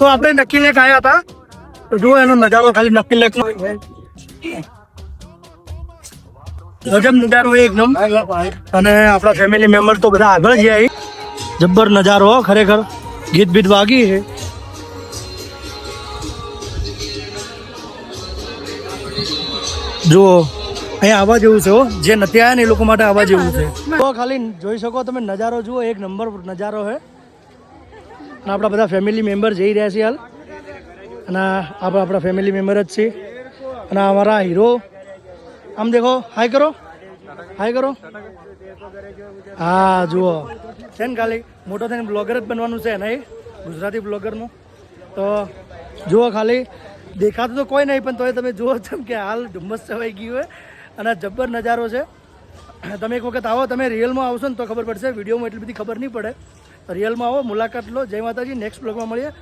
તો આપણે નક્કી લેક આવ્યા હતા, તો જુઓ એનો નજારો ખાલી નક્કી લેક નો ગજબ નજારો એકદમ. અને આપણા ફેમિલી મેમ્બર તો બધા આગળ છે. જબ્બર નજારો ખરેખર, ગીત બીત વાગી છે. જુઓ અહીંયા આવવા જેવું છે, જે નથી આવ્યા ને એ લોકો માટે આવવા જેવું છે. તો ખાલી જોઈ શકો તમે નજારો જુઓ, એક નંબર નજારો છે. અને આપણા બધા ફેમિલી મેમ્બર જઈ રહ્યા છીએ હાલ, અને આપણા ફેમિલી મેમ્બર જ છે. અને અમારા હીરો આમ દેખો, હાય કરો, હાય કરો. હા જુઓ છે ને, ખાલી મોટો થઈને બ્લોગર જ બનવાનું છે ને, ગુજરાતી બ્લોગરનું. તો જુઓ ખાલી દેખાતું તો કોઈ નહીં, પણ તોય તમે જુઓ છો કે હાલ ધુમ્મસ છવાઈ ગયું હોય અને જબ્બર નજારો છે. તમે એક વખત આવો, તમે રિયલમાં આવશો ને તો ખબર પડશે, વિડીયોમાં એટલી બધી ખબર નહીં પડે. રિયલમાં આવો, મુલાકાત લો. જય માતાજી. નેક્સ્ટ બ્લોગમાં મળીએ.